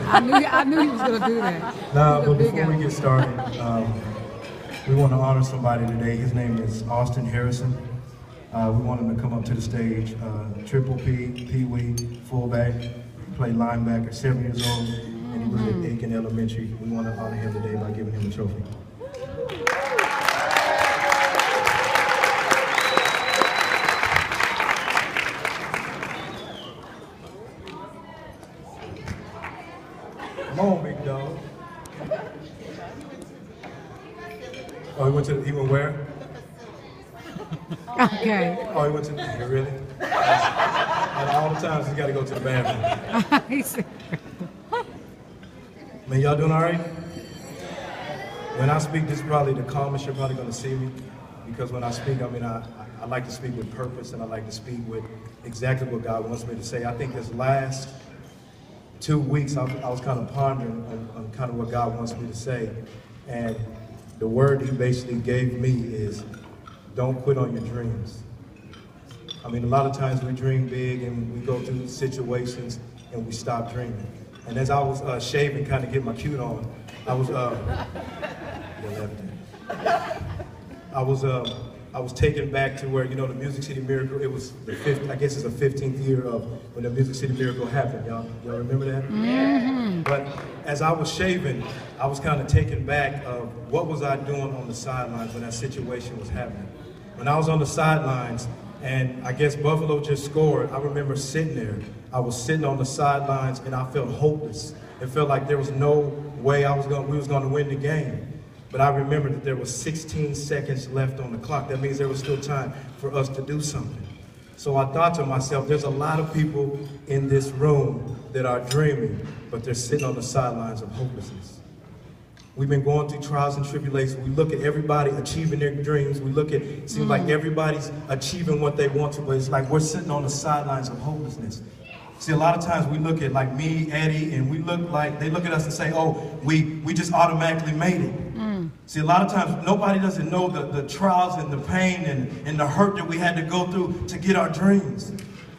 I knew he was gonna do that. Nah, He's a but big before we guy. get started, we want to honor somebody today. His name is Austin Harrison. We want him to come up to the stage. Triple P, Pee Wee, fullback, played linebacker, 7 years old, and he was at Aiken Elementary. We want to honor him today by giving him a trophy. Come on, big dog. Oh, he went where? Okay. Oh, he went to, really? And all the times he's got to go to the bathroom. He said, Man, y'all doing all right? When I speak, this is probably the calmest you're probably going to see me. Because when I speak, I like to speak with purpose, and I like to speak with exactly what God wants me to say. I think this last 2 weeks, I was kind of pondering on kind of what God wants me to say. And the word he basically gave me is, don't quit on your dreams. I mean, a lot of times we dream big and we go through situations and we stop dreaming. And as I was shaving, kind of get my cute on, I was taken back to where, you know, the Music City Miracle, it was the fifth, I guess it's the 15th year of when the Music City Miracle happened. Y'all remember that? Mm-hmm. But as I was shaving, I was kind of taken back of what was I doing on the sidelines when that situation was happening. When I was on the sidelines, and I guess Buffalo just scored, I remember sitting there. I was sitting on the sidelines and I felt hopeless. It felt like there was no way we was gonna win the game. But I remember that there was 16 seconds left on the clock. That means there was still time for us to do something. So I thought to myself, there's a lot of people in this room that are dreaming, but they're sitting on the sidelines of hopelessness. We've been going through trials and tribulations. We look at everybody achieving their dreams. We look at, it seems like everybody's achieving what they want to, but it's like we're sitting on the sidelines of hopelessness. See, a lot of times we look at like me, Eddie, and they look at us and say, oh, we just automatically made it. See, a lot of times nobody doesn't know the trials and the pain and the hurt that we had to go through to get our dreams.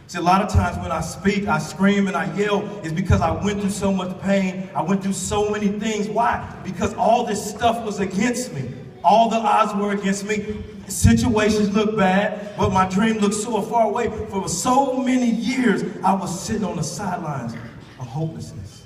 See, a lot of times when I speak, I scream and I yell, is because I went through so much pain. I went through so many things. Why? Because all this stuff was against me. All the odds were against me. Situations looked bad, but my dream looked so far away. For so many years, I was sitting on the sidelines of hopelessness.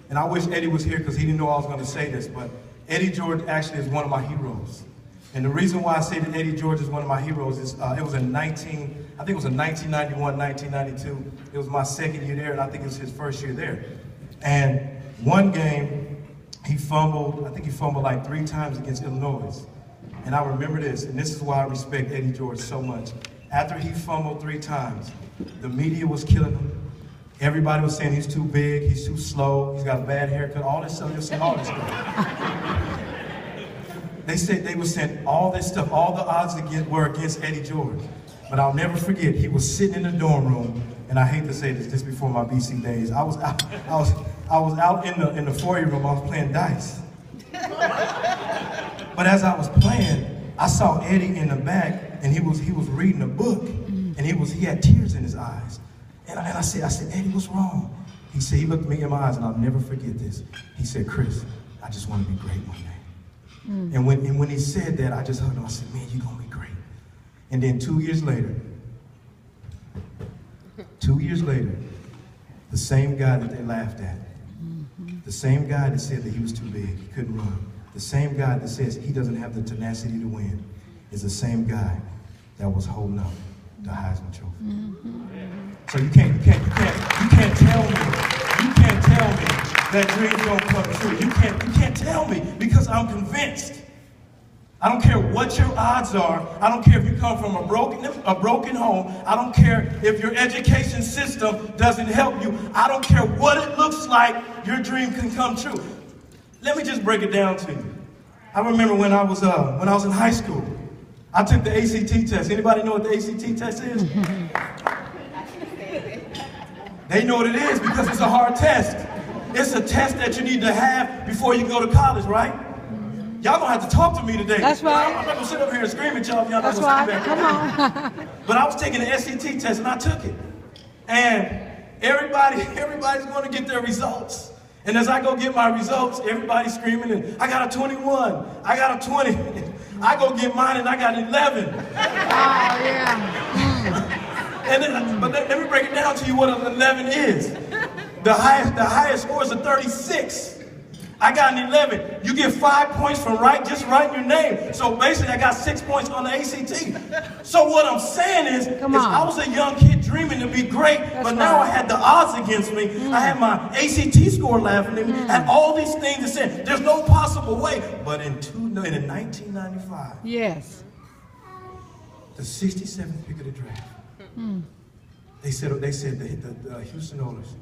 And I wish Eddie was here because he didn't know I was going to say this, but Eddie George actually is one of my heroes. And the reason why I say that Eddie George is one of my heroes is it was in 1991, 1992. It was my second year there, and I think it was his first year there. And one game, he fumbled, I think he fumbled like 3 times against Illinois. And I remember this, and this is why I respect Eddie George so much. After he fumbled 3 times, the media was killing him. Everybody was saying he's too big, he's too slow, he's got a bad haircut, all this stuff, all this stuff. They were saying all this stuff, all the odds were against Eddie George. But I'll never forget, he was sitting in the dorm room, and I hate to say this, just before my BC days, I was out in the foyer room, I was playing dice. But as I was playing, I saw Eddie in the back, and he was reading a book, and he had tears in his eyes. And I said, Eddie, what's wrong? He looked me in my eyes, and I'll never forget this. He said, Chris, I just want to be great one day. And when he said that, I just hugged him. I said, man, you're going to be great. And then 2 years later, the same guy that they laughed at, the same guy that said that he was too big, he couldn't run, the same guy that says he doesn't have the tenacity to win, is the same guy that was holding up the Heisman Trophy. So you can't tell me that dreams don't come true. You can't tell me, because I'm convinced. I don't care what your odds are. I don't care if you come from a broken home. I don't care if your education system doesn't help you. I don't care what it looks like, your dream can come true. Let me just break it down to you. I remember when I was in high school, I took the ACT test. Anybody know what the ACT test is? They know what it is because it's a hard test. It's a test that you need to have before you go to college, right? Y'all gonna have to talk to me today. That's right. I'm not gonna sit up here and scream at y'all if y'all not That's gonna right. scream back. Come on. But I was taking the SAT test and I took it. And everybody's going to get their results. And as I go get my results, everybody's screaming, and I got a 21, I got a 20. I go get mine, and I got 11. Oh, yeah. And then, but let me break it down to you what an 11 is. The highest score is a 36. I got an 11. You get 5 points from just writing your name. So basically, I got 6 points on the ACT. So what I'm saying is I was a young kid dreaming to be great, but now I had the odds against me. I had my ACT score laughing at me, had all these things that said there's no possible way. But in 1995, yes, the 67th pick of the draft, they said the Houston Oilers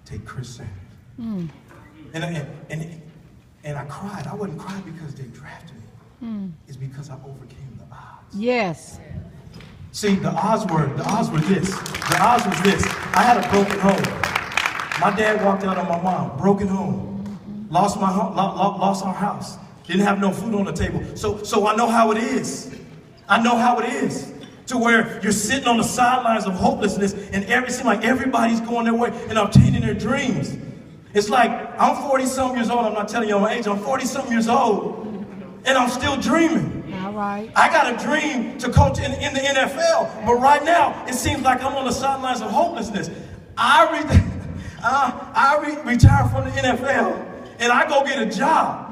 take Chris Sanders. And I cried. I wasn't crying because they drafted me. It's because I overcame the odds. yes. See, the odds were this. The odds was this. I had a broken home. My dad walked out on my mom, broken home. Lost my home, lost our house. Didn't have no food on the table. So I know how it is. I know how it is. To where you're sitting on the sidelines of hopelessness and it seems like everybody's going their way and obtaining their dreams. It's like, I'm 40-something years old. I'm not telling you my age. I'm 40-something years old, and I'm still dreaming. All right. I got a dream to coach in the NFL, but right now, it seems like I'm on the sidelines of hopelessness. I retire from the NFL, and I go get a job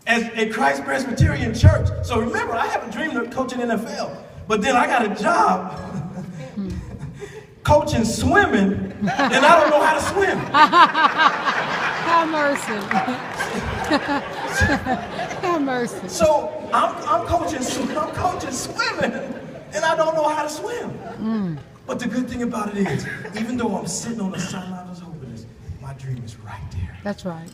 at Christ Presbyterian Church. So remember, I have a dream to coach in the NFL, but then I got a job coaching swimming, and I don't know how to swim. Have mercy. Have mercy. So I'm coaching swimming, and I don't know how to swim. But the good thing about it is, even though I'm sitting on the sidelines of hopelessness, my dream is right there. That's right.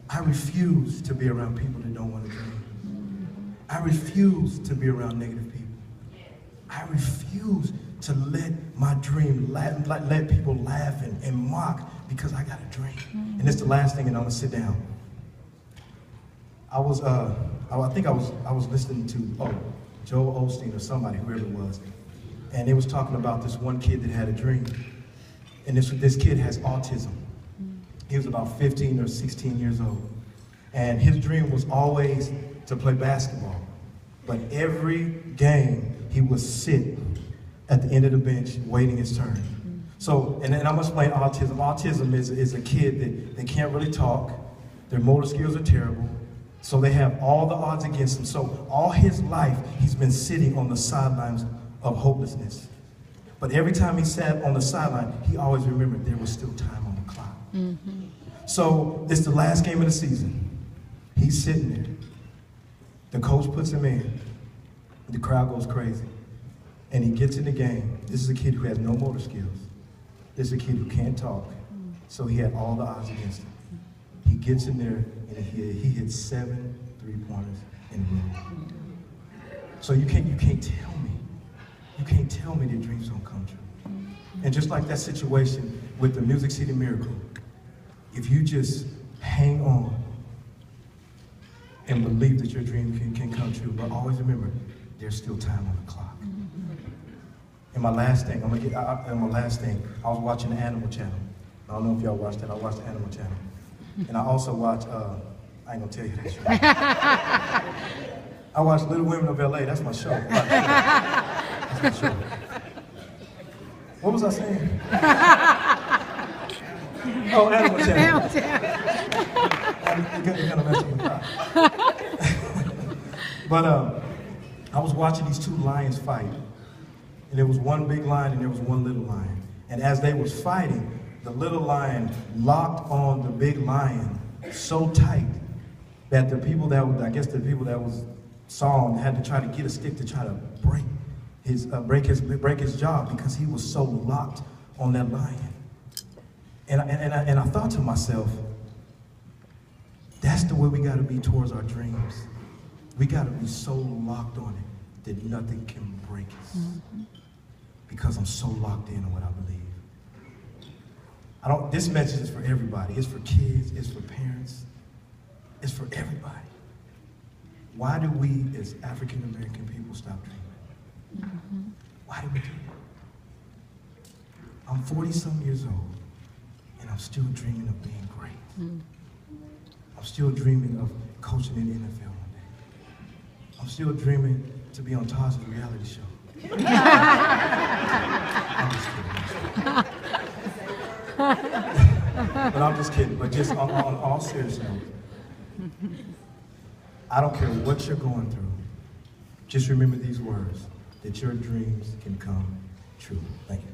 I refuse to be around people that don't want to dream. I refuse to be around negative people. I refuse to let my dream let people laugh and mock because I got a dream. And it's the last thing, and I'm gonna sit down. I think I was listening to Joel Osteen or somebody, whoever it was, and it was talking about this one kid that had a dream, and this kid has autism. He was about 15 or 16 years old, and his dream was always to play basketball, but every game he would sit at the end of the bench waiting his turn. So, and I'm gonna explain autism. Autism is a kid that can't really talk, their motor skills are terrible, so they have all the odds against them. So all his life, he's been sitting on the sidelines of hopelessness. But every time he sat on the sideline, he always remembered there was still time on the clock. So it's the last game of the season. He's sitting there. The coach puts him in. The crowd goes crazy. And he gets in the game. This is a kid who has no motor skills. This is a kid who can't talk. So he had all the odds against him. He gets in there and he hits 7 3-pointers in a row. So you can't tell me. You can't tell me that dreams don't come true. And just like that situation with the Music City Miracle, if you just hang on and believe that your dream can come true, but always remember, there's still time on the clock. And my last thing, I was watching the Animal Channel. I don't know if y'all watched that. I watched the Animal Channel. And I also watched, I ain't gonna tell you that show. I watched Little Women of LA, that's my show. That's my show. What was I saying? Oh, Animal Channel. You're gonna mess with me. But I was watching these two lions fight. And there was one big lion and there was one little lion. And as they was fighting, the little lion locked on the big lion so tight that the people that was saw him had to try to get a stick to try to break his jaw because he was so locked on that lion. And I thought to myself, that's the way we got to be towards our dreams. We got to be so locked on it that nothing can break us. Because I'm so locked in on what I believe. This message is for everybody. It's for kids, it's for parents, it's for everybody. Why do we as African American people stop dreaming? Why do we do that? I'm 40-some years old, and I'm still dreaming of being great. I'm still dreaming of coaching in the NFL one day. I'm still dreaming to be on Taj's reality show. I'm just kidding. But I'm just kidding. But just on all serious note, I don't care what you're going through. Just remember these words, that your dreams can come true. Thank you.